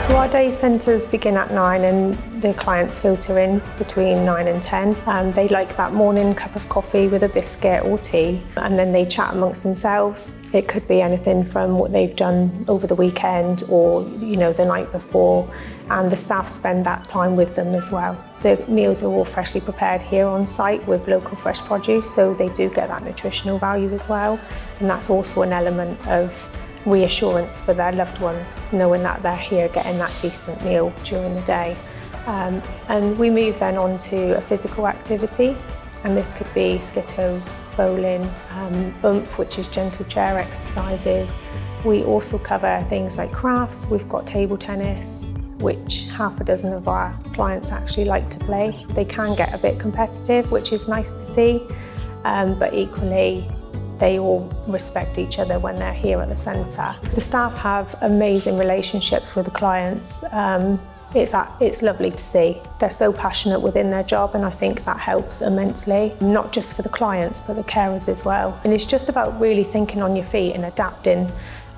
So our day centres begin at 9 and the clients filter in between 9 and 10. They like that morning cup of coffee with a biscuit or tea, and then they chat amongst themselves. It could be anything from what they've done over the weekend or the night before, and the staff spend that time with them as well. The meals are all freshly prepared here on site with local fresh produce, so they do get that nutritional value as well, and that's also an element of reassurance for their loved ones, knowing that they're here getting that decent meal during the day. And we move then on to a physical activity, and this could be skittles, bowling, oomph, which is gentle chair exercises. We also cover things like crafts. We've got table tennis, which half a dozen of our clients actually like to play. They can get a bit competitive, which is nice to see, but equally, they all respect each other when they're here at the centre. The staff have amazing relationships with the clients. It's lovely to see. They're so passionate within their job, and I think that helps immensely, not just for the clients, but the carers as well. And it's just about really thinking on your feet and adapting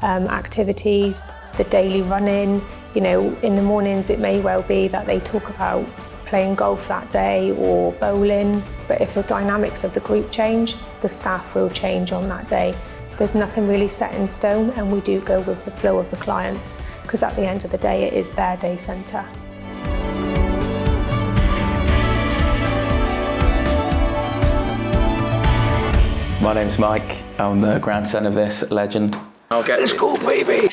activities, the daily running. In the mornings it may well be that they talk about playing golf that day or bowling, but if the dynamics of the group change, the staff will change on that day. There's nothing really set in stone, and we do go with the flow of the clients, because at the end of the day it is their day centre. My name's Mike, I'm the grandson of this legend. I'll get this cool baby!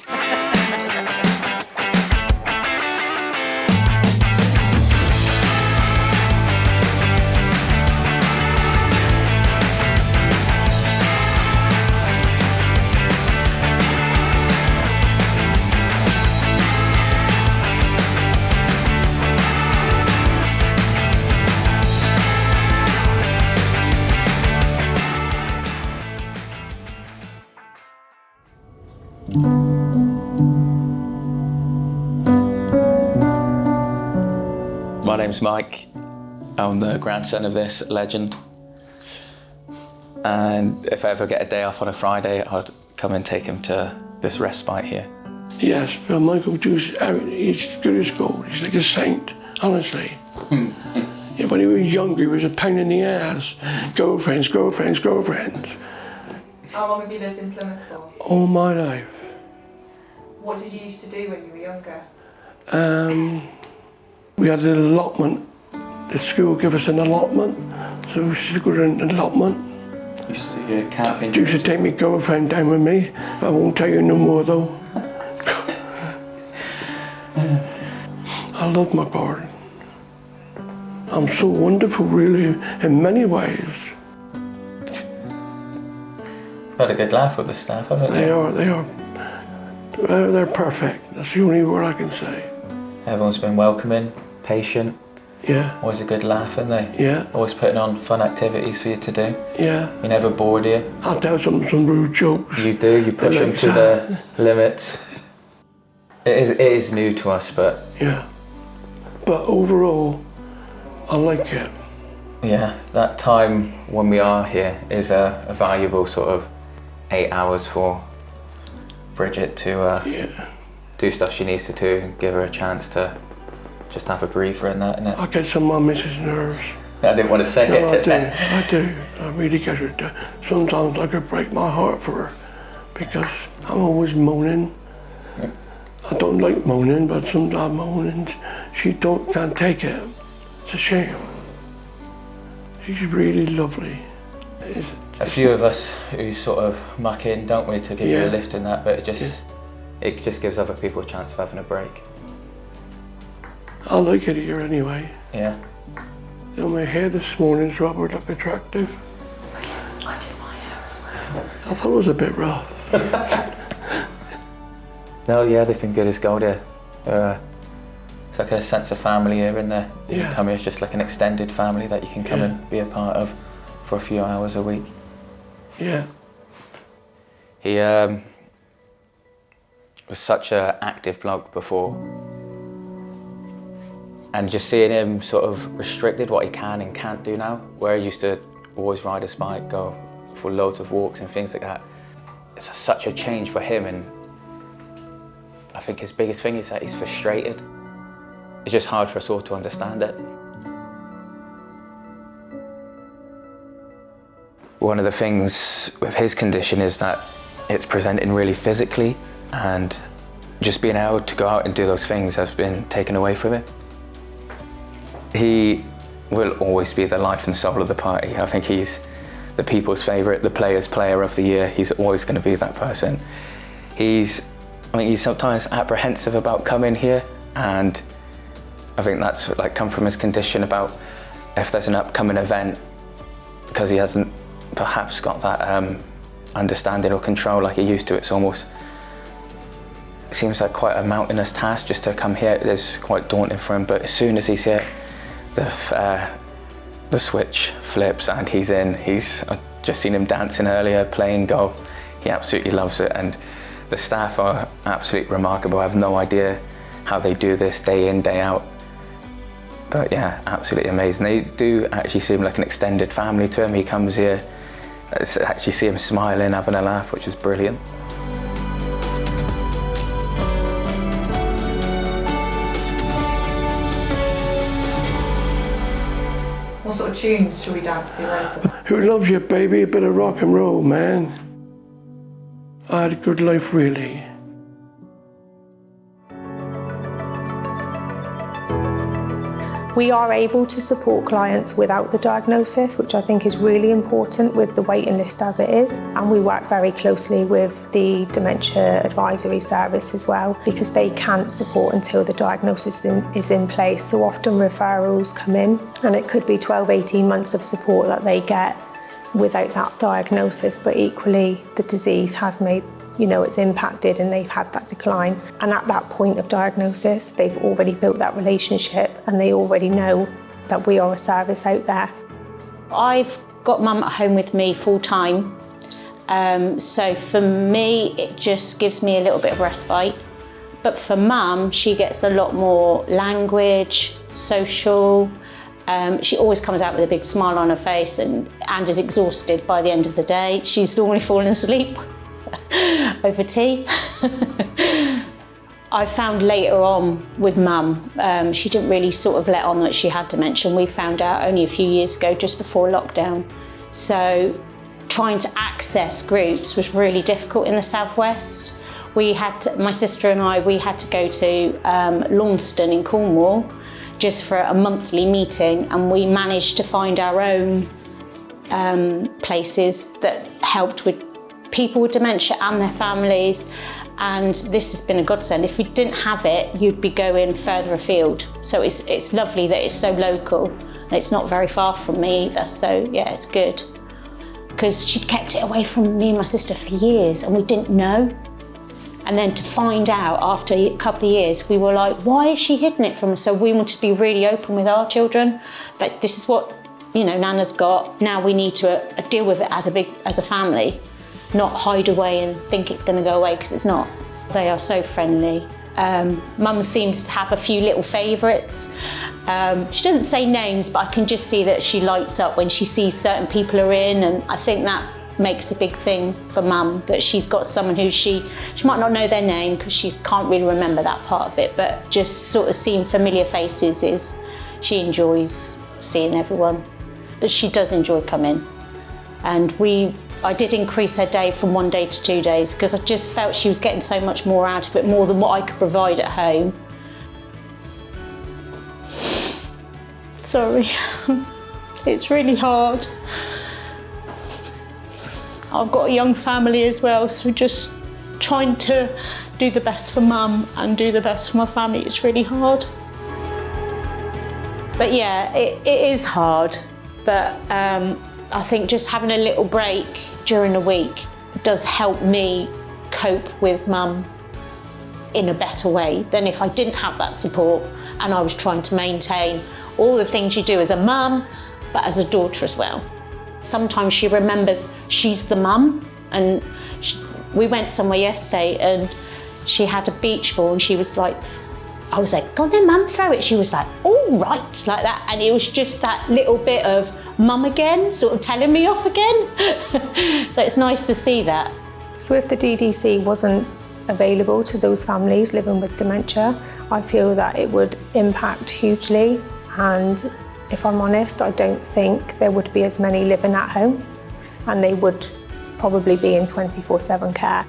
My name's Mike, I'm the grandson of this legend, and if I ever get a day off on a Friday, I'd come and take him to this respite here. Yes, well, Michael he's good as gold, he's like a saint, honestly. Yeah, when he was younger, he was a pain in the ass. Girlfriends. How long have you lived in Plymouth for? All my life. What did you used to do when you were younger? We had an allotment. The school gave us an allotment, so we used to go to an allotment. Used to do your camping. Used to take my girlfriend down with me. I won't tell you no more though. I love my garden. I'm so wonderful, really, in many ways. Had a good laugh with the staff, haven't you? They are. They're perfect. That's the only word I can say. Everyone's been welcoming, patient. Yeah. Always a good laugh, aren't they? Yeah. Always putting on fun activities for you to do. Yeah. You never bored you. I'll tell some rude jokes. You do, you push them to the limits. It is new to us, but... Yeah. But overall, I like it. Yeah, that time when we are here is a valuable sort of 8 hours for Bridget to do stuff she needs to do and give her a chance to just have a breather and that, innit? I get some of my missus' nerves. I didn't want to say it. I do. I really get her. Sometimes I could break my heart for her because I'm always moaning. I don't like moaning, but sometimes moaning, she can't take it. It's a shame. She's really lovely. A few of us who sort of muck in, don't we, to give you a lift and that, but it just gives other people a chance of having a break. I like it here anyway. Yeah. My hair this morning's rather look attractive. I did my hair as well. I thought it was a bit rough. No, yeah, they've been good as gold here. It's like a sense of family here, isn't there? You can come here, it's just like an extended family that you can come and be a part of for a few hours a week. Yeah. He was such an active bloke before, and just seeing him sort of restricted what he can and can't do now, where he used to always ride his bike, go for loads of walks and things like that. It's such a change for him, and I think his biggest thing is that he's frustrated. It's just hard for us all to understand it. One of the things with his condition is that it's presenting really physically, and just being able to go out and do those things has been taken away from him. He will always be the life and soul of the party. I think he's the people's favourite, the players' player of the year. He's always going to be that person. I think he's sometimes apprehensive about coming here, and I think that's like come from his condition about if there's an upcoming event, because he hasn't perhaps got that understanding or control like he used to. It seems like quite a mountainous task just to come here. It is quite daunting for him, but as soon as he's here, the switch flips and he's in. I've just seen him dancing earlier, playing golf. He absolutely loves it, and the staff are absolutely remarkable. I have no idea how they do this day in, day out. But yeah, absolutely amazing. They do actually seem like an extended family to him. He comes here, I actually see him smiling, having a laugh, which is brilliant. What sort of tunes should we dance to later? Who loves you, baby? A bit of rock and roll, man. I had a good life, really. We are able to support clients without the diagnosis, which I think is really important with the waiting list as it is. And we work very closely with the Dementia Advisory Service as well, because they can't support until the diagnosis is in place. So often referrals come in, and it could be 12, 18 months of support that they get without that diagnosis, but equally the disease has made, it's impacted and they've had that decline. And at that point of diagnosis, they've already built that relationship and they already know that we are a service out there. I've got mum at home with me full time. So for me, it just gives me a little bit of respite. But for mum, she gets a lot more language, social. She always comes out with a big smile on her face and is exhausted by the end of the day. She's normally fallen asleep over tea. I found later on with mum, she didn't really sort of let on that she had dementia. We found out only a few years ago, just before lockdown. So trying to access groups was really difficult in the southwest. My sister and I, we had to go to Launceston in Cornwall just for a monthly meeting, and we managed to find our own places that helped with people with dementia and their families, and this has been a godsend. If we didn't have it, you'd be going further afield. So it's lovely that it's so local, and it's not very far from me either, so yeah, it's good. Because she'd kept it away from me and my sister for years, and we didn't know. And then to find out after a couple of years, we were like, why is she hiding it from us? So we wanted to be really open with our children. Like, this is what, Nana's got. Now we need to deal with it as a family, not hide away and think it's going to go away, because it's not. They are so friendly. Mum seems to have a few little favourites. She doesn't say names, but I can just see that she lights up when she sees certain people are in, and I think that makes a big thing for mum, that she's got someone who she might not know their name because she can't really remember that part of it, but just sort of seeing familiar faces she enjoys seeing everyone. But she does enjoy coming. And I did increase her day from 1 day to 2 days, because I just felt she was getting so much more out of it, more than what I could provide at home. Sorry, it's really hard. I've got a young family as well, so just trying to do the best for mum and do the best for my family, it's really hard. But yeah, it is hard, but I think just having a little break during the week does help me cope with mum in a better way than if I didn't have that support and I was trying to maintain all the things you do as a mum, but as a daughter as well. Sometimes she remembers she's the mum, and we went somewhere yesterday and she had a beach ball and she was like, I was like, go on then mum, throw it. She was like, all right, like that. And it was just that little bit of mum again, sort of telling me off again. So it's nice to see that. So if the DDC wasn't available to those families living with dementia, I feel that it would impact hugely. And if I'm honest, I don't think there would be as many living at home, and they would probably be in 24/7 care.